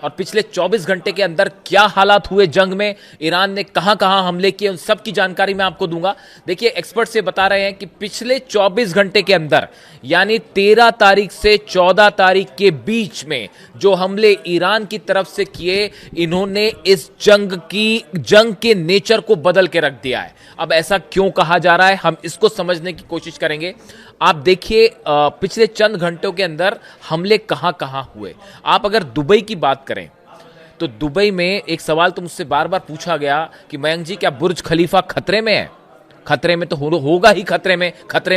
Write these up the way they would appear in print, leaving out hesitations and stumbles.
और पिछले 24 घंटे के अंदर क्या हालात हुए जंग में, ईरान ने कहां कहां हमले किए, उन सब की जानकारी मैं आपको दूंगा। देखिए एक्सपर्ट से बता रहे हैं कि पिछले 24 घंटे के अंदर यानी 13 तारीख से 14 तारीख के बीच में जो हमले ईरान की तरफ से किए, इन्होंने इस जंग के नेचर को बदल के रख दिया है। अब ऐसा क्यों कहा जा रहा है, हम इसको समझने की कोशिश करेंगे। आप देखिए पिछले चंद घंटों के अंदर हमले कहां कहां हुए। आप अगर दुबई की बात करें तो दुबई में एक सवाल तो मुझसे बार बार पूछा गया कि मयंक जी क्या बुर्ज खलीफा खतरे में है? खतरे में तो होगा ही, खतरे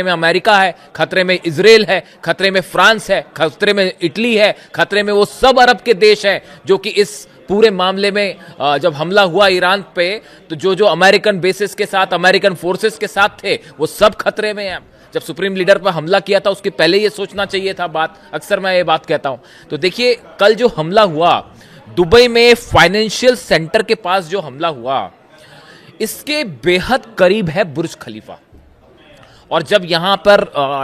में अमेरिका है, खतरे में इजराइल है, खतरे में फ्रांस है, खतरे में इटली है, खतरे में वो सब अरब के देश हैं जो कि इस पूरे मामले में जब हमला हुआ ईरान पे तो जो अमेरिकन बेसिस के साथ, अमेरिकन फोर्सेस के साथ थे, वो सब खतरे में हैं। जब सुप्रीम लीडर पर हमला किया था उसके पहले ये सोचना चाहिए था बात, अक्सर मैं ये बात कहता हूं। तो देखिए कल जो हमला हुआ दुबई में फाइनेंशियल सेंटर के पास, जो हमला हुआ इसके बेहद करीब है बुर्ज खलीफा। और जब यहां पर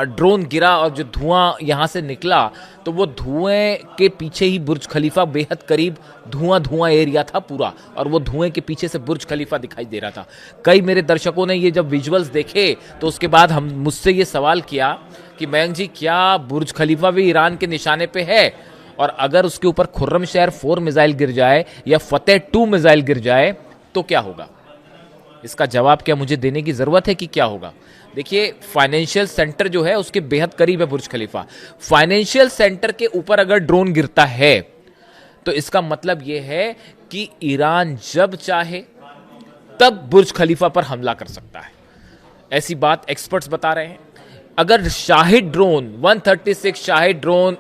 ड्रोन गिरा और जो धुआं यहां से निकला तो वो धुएं के पीछे ही बुर्ज खलीफा बेहद करीब, धुआं एरिया था पूरा, और वो धुएं के पीछे से बुर्ज खलीफा दिखाई दे रहा था। कई मेरे दर्शकों ने ये जब विजुअल्स देखे तो उसके बाद हम मुझसे ये सवाल किया कि मयंक जी क्या बुर्ज खलीफा भी ईरान के निशाने पे है, और अगर उसके ऊपर खुर्रम शहर 4 मिसाइल गिर जाए या फतेह 2 मिसाइल गिर जाए तो क्या होगा? इसका जवाब क्या मुझे देने की जरूरत है कि क्या होगा? देखिए फाइनेंशियल सेंटर जो है उसके बेहद करीब है बुर्ज खलीफा। फाइनेंशियल सेंटर के ऊपर अगर ड्रोन गिरता है तो इसका मतलब यह है कि ईरान जब चाहे तब बुर्ज खलीफा पर हमला कर सकता है। ऐसी बात एक्सपर्ट्स बता रहे हैं। अगर Shahid drone 136 Shahid drone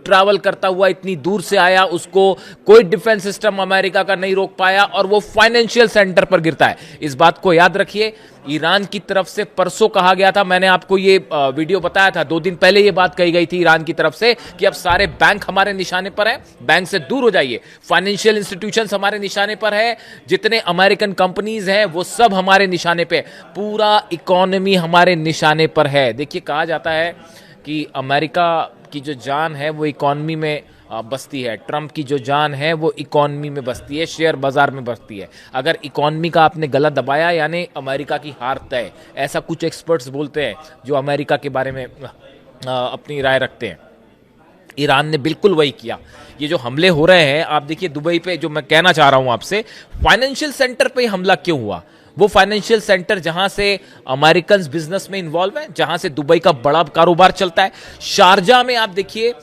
travel करता हुआ इतनी दूर से आया, उसको कोई डिफेंस सिस्टम अमेरिका का नहीं रोक पाया और वो फाइनेंशियल सेंटर पर गिरता है। इस बात को याद रखिए। ईरान की तरफ से परसों कहा गया था, मैंने आपको ये वीडियो बताया था, 2 दिन पहले ये बात कही गई थी ईरान की तरफ से कि अब सारे बैंक हमारे निशाने पर है, बैंक से दूर हो जाइए, फाइनेंशियल इंस्टीट्यूशंस हमारे निशाने पर है, जितने अमेरिकन कंपनीज हैं वो सब हमारे निशाने पे, पूरा इकोनॉमी हमारे निशाने पर है। देखिए कहा जाता है कि अमेरिका की जो जान है वो इकोनॉमी में बसती है, ट्रंप की जो जान है वो इकोनॉमी में बसती है, शेयर बाजार में बसती है। अगर इकोनॉमी का आपने गला दबाया यानी अमेरिका की हार तय, ऐसा कुछ एक्सपर्ट्स बोलते हैं जो अमेरिका के बारे में अपनी राय रखते हैं। ईरान ने बिल्कुल वही किया। ये जो हमले हो रहे हैं आप देखिए दुबई पे, जो मैं कहना चाह रहा हूं आपसे, फाइनेंशियल सेंटर पे हमला क्यों हुआ? वो फाइनेंशियल सेंटर जहां से अमेरिकन बिजनेस में इन्वॉल्व है, जहां से दुबई का बड़ा कारोबार चलता है। शारजा में आप देखिए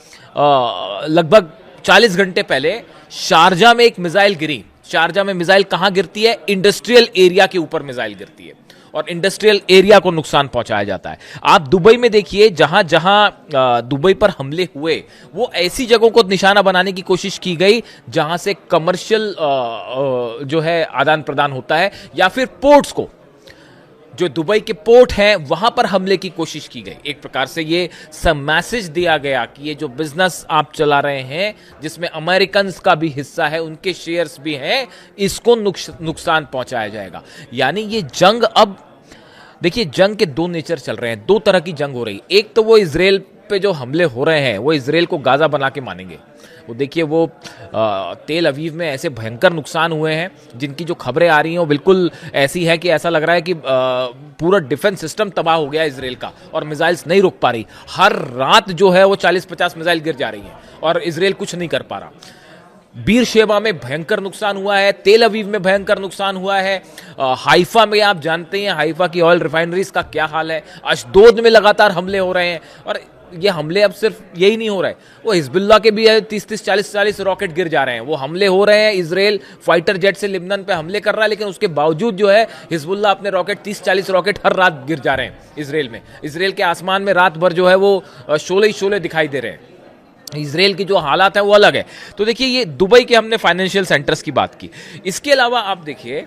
लगभग 40 घंटे पहले शारजा में एक मिसाइल गिरी। शारजा में मिसाइल कहां गिरती है? इंडस्ट्रियल एरिया के ऊपर मिसाइल गिरती है और इंडस्ट्रियल एरिया को नुकसान पहुंचाया जाता है। आप दुबई में देखिए जहां जहां दुबई पर हमले हुए वो ऐसी जगहों को निशाना बनाने की कोशिश की गई जहां से कमर्शियल जो है आदान प्रदान होता है, या फिर पोर्ट्स को, जो दुबई के पोर्ट हैं वहां पर हमले की कोशिश की गई। एक प्रकार से ये सब मैसेज दिया गया कि ये जो बिजनेस आप चला रहे हैं जिसमें अमेरिकन का भी हिस्सा है, उनके शेयर्स भी हैं, इसको नुकसान पहुंचाया जाएगा। यानी ये जंग, अब देखिए जंग के 2 नेचर चल रहे हैं, 2 तरह की जंग हो रही। एक तो वो इजराइल पे जो हमले हो रहे हैं वो इजराइल को गाजा बना के मानेंगे। वो देखिए वो तेल अवीव में ऐसे भयंकर नुकसान हुए हैं जिनकी जो खबरें आ रही हैं वो बिल्कुल ऐसी है कि ऐसा लग रहा है कि पूरा डिफेंस सिस्टम तबाह हो गया इजराइल का और मिसाइल्स नहीं रोक पा रही। हर रात जो है वो 40-50 मिसाइल गिर जा रही है और इजराइल कुछ नहीं कर पा रहा। बीर शेबा में भयंकर नुकसान हुआ है, तेल अवीव में भयंकर नुकसान हुआ है, हाइफा में आप जानते हैं हाइफा की ऑयल रिफाइनरीज का क्या हाल है, अशदोद में लगातार हमले हो रहे हैं। और ये हमले अब सिर्फ यही नहीं हो रहे, वो हिजबुल्लाह के भी 30-30 40-40 रॉकेट गिर जा रहे हैं। वो हमले हो रहे हैं, इजराइल फाइटर जेट से लिबनान पे हमले कर रहा है, लेकिन उसके बावजूद जो है हिजबुल्लाह अपने रॉकेट 30-40 रॉकेट हर रात गिर जा रहे हैं इजराइल में। इजराइल के आसमान में रात भर जो है वो शोले ही शोले दिखाई दे रहे हैं। इजराइल की जो हालात है वो अलग है। तो देखिए ये दुबई के हमने फाइनेंशियल सेंटर्स की बात की। इसके अलावा आप देखिए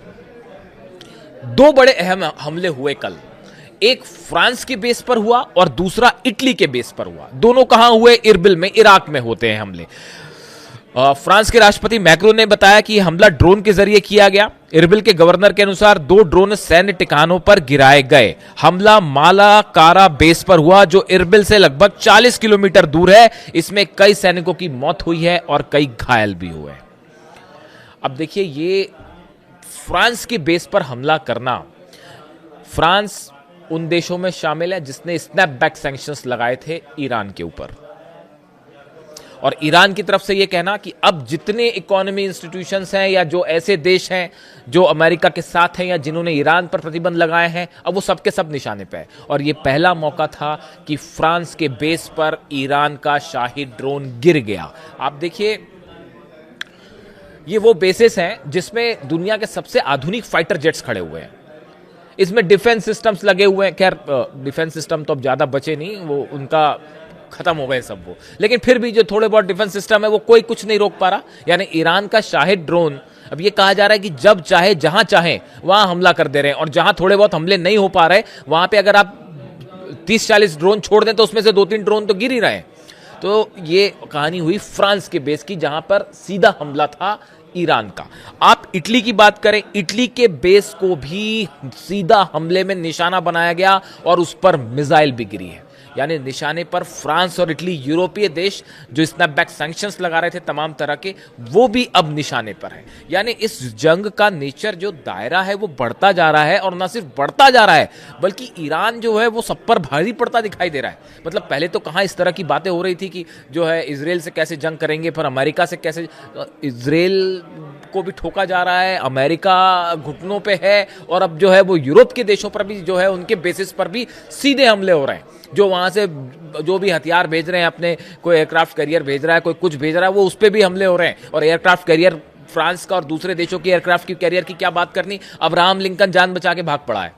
2 बड़े अहम हमले हुए कल। एक फ्रांस के बेस पर हुआ और दूसरा इटली के बेस पर हुआ। दोनों कहां हुए? इरबिल में, इराक में होते हैं हमले। फ्रांस के राष्ट्रपति मैक्रो ने बताया कि हमला ड्रोन के जरिए किया गया। इरबिल के गवर्नर के अनुसार 2 ड्रोन सैन्य ठिकानों पर गिराए गए। हमला मालाकारा बेस पर हुआ जो इरबिल से लगभग 40 किलोमीटर दूर है। इसमें कई सैनिकों की मौत हुई है और कई घायल भी हुए। अब देखिए, ये फ्रांस की बेस पर हमला करना, फ्रांस उन देशों में शामिल है जिसने स्नैपबैक सैंक्शंस लगाए थे ईरान के ऊपर, और ईरान की तरफ से यह कहना कि अब जितने इकोनॉमी इंस्टीट्यूशंस हैं या जो ऐसे देश हैं जो अमेरिका के साथ हैं या जिन्होंने ईरान पर प्रतिबंध लगाए हैं, अब वो सबके सब निशाने पे है। और ये पहला मौका था कि फ्रांस के बेस पर ईरान का शाही ड्रोन गिर गया। आप देखिए, ये वो बेसेस हैं जिसमें दुनिया के सबसे आधुनिक फाइटर जेट्स खड़े हुए हैं, इसमें डिफेंस सिस्टम्स लगे हुए हैं। खैर, डिफेंस सिस्टम तो अब ज्यादा बचे नहीं, वो उनका खत्म हो गए सब वो, लेकिन फिर भी जो थोड़े बहुत डिफेंस सिस्टम है वो कोई कुछ नहीं रोक पा रहा। यानी ईरान का शाहिद ड्रोन, अब ये कहा जा रहा है कि जब चाहे जहां चाहे वहां हमला कर दे रहे हैं, और जहां थोड़े बहुत हमले नहीं हो पा रहे वहां पे अगर आप 30-40 ड्रोन छोड़ दें तो उसमें से 2-3 ड्रोन तो गिर ही रहे हैं। तो ये कहानी हुई फ्रांस के बेस की, जहां पर सीधा हमला था ईरान का। आप इटली की बात करें, इटली के बेस को भी सीधा हमले में निशाना बनाया गया और उस पर मिसाइल भी गिरी है। यानी निशाने पर फ्रांस और इटली, यूरोपीय देश जो स्नैपबैक सैंक्शंस लगा रहे थे तमाम तरह के, वो भी अब निशाने पर है। यानी इस जंग का नेचर, जो दायरा है वो बढ़ता जा रहा है, और न सिर्फ बढ़ता जा रहा है बल्कि ईरान जो है वो सब पर भारी पड़ता दिखाई दे रहा है। मतलब पहले तो कहाँ इस तरह की बातें हो रही थी कि जो है इजराइल से कैसे जंग करेंगे, फिर अमेरिका से कैसे, इजराइल को भी ठोका जा रहा है, अमेरिका घुटनों पे है, और अब जो है वो यूरोप के देशों पर भी जो है उनके बेसिस पर भी सीधे हमले हो रहे हैं। जो वहां से जो भी हथियार भेज रहे हैं अपने, कोई एयरक्राफ्ट कैरियर भेज रहा है, कोई कुछ भेज रहा है, वो उस पर भी हमले हो रहे हैं। और एयरक्राफ्ट कैरियर, फ्रांस का और दूसरे देशों की एयरक्राफ्ट की कैरियर की क्या बात करनी, अब्राहम लिंकन जान बचा के भाग पड़ा है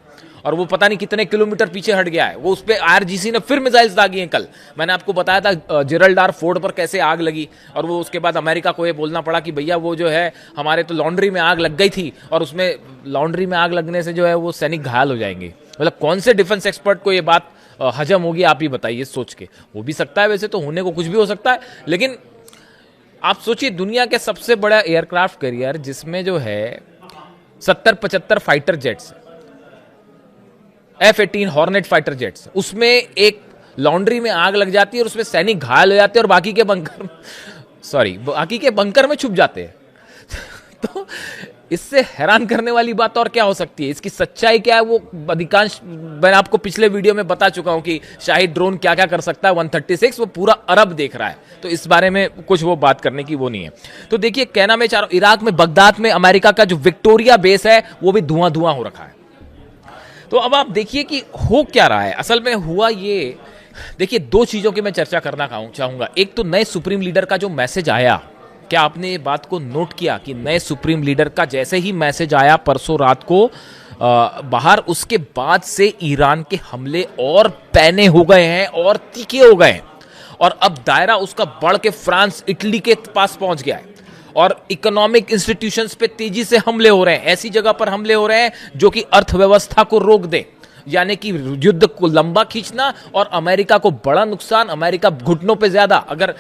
और वो पता नहीं कितने किलोमीटर पीछे हट गया है। वो उस पर आईआरजीसी ने फिर मिसाइल्स दागी हैं। कल मैंने आपको बताया था जेरल्ड फोर्ड पर कैसे आग लगी, और वो उसके बाद अमेरिका को ये बोलना पड़ा कि भैया वो जो है हमारे तो लॉन्ड्री में आग लग गई थी, और उसमें लॉन्ड्री में आग लगने से जो है वो सैनिक घायल हो जाएंगे। मतलब कौन से डिफेंस एक्सपर्ट को ये बात हजम होगी, आप ही बताइए सोच के। हो भी सकता है, वैसे तो होने को कुछ भी हो सकता है, लेकिन आप सोचिए दुनिया के सबसे बड़ा एयरक्राफ्ट कैरियर जिसमें जो है 70-75 fighter jets, F-18 hornet fighter jets, उसमें एक लॉन्ड्री में आग लग जाती है और उसमें सैनिक घायल हो जाते हैं और बाकी के बंकर में छुप जाते हैं। तो इससे हैरान करने वाली बात और क्या हो सकती है? इसकी सच्चाई क्या है वो अधिकांश मैं आपको पिछले वीडियो में बता चुका हूं कि शाहिद ड्रोन क्या क्या कर सकता है। 136 वो पूरा अरब देख रहा है, तो इस बारे में कुछ वो बात करने की वो नहीं है। तो देखिए, कहना मैं चाह रहा हूं, इराक में बगदाद में अमेरिका का जो विक्टोरिया बेस है वो भी धुआं धुआं हो रखा है। तो अब आप देखिए कि हो क्या रहा है। असल में हुआ ये, देखिए, दो चीजों की मैं चर्चा करना चाहूंगा। एक तो नए सुप्रीम लीडर का जो मैसेज आया, क्या आपने ये बात को नोट किया कि नए सुप्रीम लीडर का जैसे ही मैसेज आया परसों रात को बाहर, उसके बाद से ईरान के हमले और पैने हो गए हैं और तीखे हो गए हैं, और अब दायरा उसका बढ़ के फ्रांस, इटली के पास पहुंच गया है, और इकोनॉमिक इंस्टीट्यूशंस पे तेजी से हमले हो रहे हैं। ऐसी जगह पर हमले हो रहे हैं जो कि अर्थव्यवस्था को रोक दे, यानी कि युद्ध को लंबा खींचना और अमेरिका को बड़ा नुकसान, अमेरिका घुटनों पे ज्यादा अगर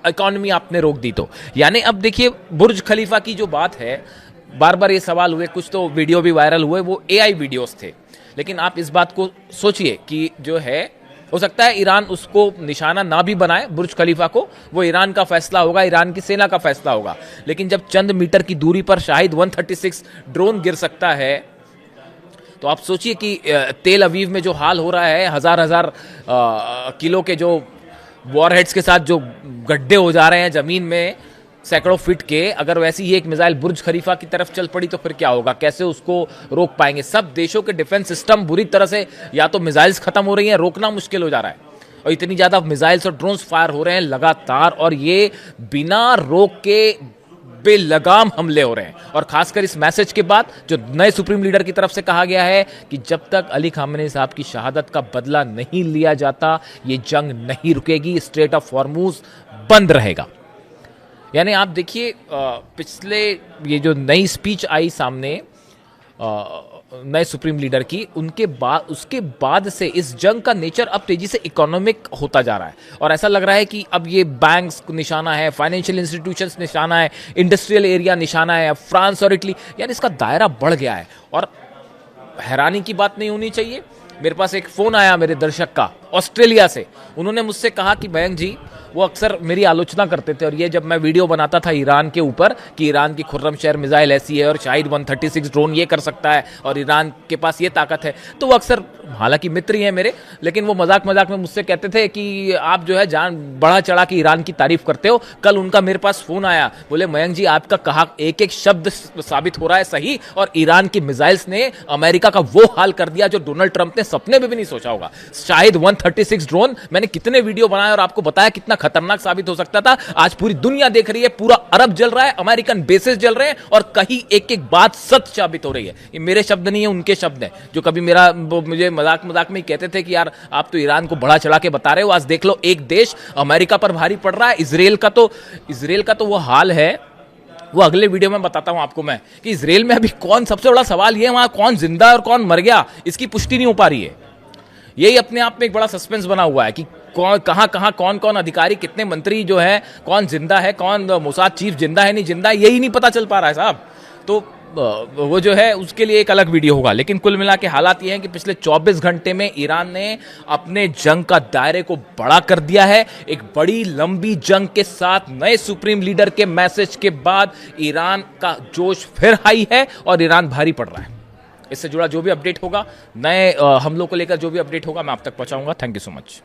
इकोनॉमी आपने रोक दी तो। यानी अब देखिए, बुर्ज खलीफा की जो बात है, बार बार ये सवाल हुए, कुछ तो वीडियो भी वायरल हुए, वो एआई वीडियोस थे, लेकिन आप इस बात को सोचिए कि जो है, हो सकता है ईरान उसको निशाना ना भी बनाए बुर्ज खलीफा को, वो ईरान का फैसला होगा, ईरान की सेना का फैसला होगा, लेकिन जब चंद मीटर की दूरी पर शाहिद 136 ड्रोन गिर सकता है, तो आप सोचिए कि तेल अवीव में जो हाल हो रहा है, हजार किलो के जो वॉरहेड्स के साथ जो गड्ढे हो जा रहे हैं जमीन में सैकड़ों फीट के, अगर वैसी ही एक मिसाइल बुर्ज खलीफा की तरफ चल पड़ी तो फिर क्या होगा? कैसे उसको रोक पाएंगे? सब देशों के डिफेंस सिस्टम बुरी तरह से, या तो मिसाइल्स खत्म हो रही हैं, रोकना मुश्किल हो जा रहा है, और इतनी ज्यादा मिसाइल्स और ड्रोन्स फायर हो रहे हैं लगातार, और ये बिना रोक के बेलगाम हमले हो रहे हैं। और खासकर इस मैसेज के बाद जो नए सुप्रीम लीडर की तरफ से कहा गया है कि जब तक अली खामेनी साहब की शहादत का बदला नहीं लिया जाता, ये जंग नहीं रुकेगी, स्ट्रेट ऑफ हॉर्मुज बंद रहेगा। यानी आप देखिए, पिछले ये जो नई स्पीच आई सामने नए सुप्रीम लीडर की, उसके बाद से इस जंग का नेचर अब तेजी से इकोनॉमिक होता जा रहा है, और ऐसा लग रहा है कि अब ये बैंक्स निशाना है, फाइनेंशियल इंस्टीट्यूशंस निशाना है, इंडस्ट्रियल एरिया निशाना है, फ्रांस और इटली, यानी इसका दायरा बढ़ गया है। और हैरानी की बात नहीं होनी चाहिए, मेरे पास एक फोन आया मेरे दर्शक का, ऑस्ट्रेलिया से। उन्होंने मुझसे कहा कि मयंक जी, वो अक्सर मेरी आलोचना करते थे, और ये जब मैं वीडियो बनाता था ईरान के ऊपर कि ईरान की खुर्रमशहर मिसाइल ऐसी है और शाहिद 136 ड्रोन ये कर सकता है और ईरान के पास ये ताकत है, तो वो अक्सर, हालांकि मित्र ही हैं मेरे, लेकिन वो मजाक मजाक में मुझसे कहते थे कि आप जो है जान बढ़ा चढ़ा के ईरान की तारीफ करते हो। कल उनका मेरे पास फोन आया, बोले मयंक जी आपका कहा एक एक शब्द साबित हो रहा है सही, और ईरान की मिसाइल्स ने अमेरिका का वो हाल कर दिया जो डोनाल्ड ट्रंप ने सपने में भी नहीं सोचा होगा। शाहिद 136 ड्रोन, मैंने कितने वीडियो बनाए और आपको बताया कितना खतरनाक साबित हो सकता था। आज पूरी दुनिया देख रही है, पूरा अरब जल रहा है, अमेरिकन बेसेस जल रहे हैं, और कहीं एक एक बात सच साबित हो रही है। ये मेरे शब्द नहीं है, उनके शब्द हैं, जो कभी मुझे मजाक मजाक में ही कहते थे कि यार आप तो ईरान को बढ़ा चढ़ा के बता रहे हो। आज देख लो, एक देश अमेरिका पर भारी पड़ रहा है। इजराइल का तो वो हाल है, वो अगले वीडियो में बताता हूं आपको मैं, कि इजराइल में अभी कौन, सबसे बड़ा सवाल ये है वहां कौन जिंदा है और कौन मर गया, इसकी पुष्टि नहीं हो पा रही है। यही अपने आप में एक बड़ा सस्पेंस बना हुआ है कि कहां कौन कौन अधिकारी, कितने मंत्री जो है, कौन जिंदा है, कौन मोसाद चीफ जिंदा है नहीं जिंदा है, यही नहीं पता चल पा रहा है साहब। तो वो जो है उसके लिए एक अलग वीडियो होगा। लेकिन कुल मिला के हालात ये हैं कि पिछले 24 घंटे में ईरान ने अपने जंग का दायरे को बड़ा कर दिया है। एक बड़ी लंबी जंग के साथ नए सुप्रीम लीडर के मैसेज के बाद ईरान का जोश फिर हाई है और ईरान भारी पड़ रहा है। इससे जुड़ा जो भी अपडेट होगा, नए हमलों को लेकर जो भी अपडेट होगा, मैं आप तक पहुंचाऊंगा। Thank you so much.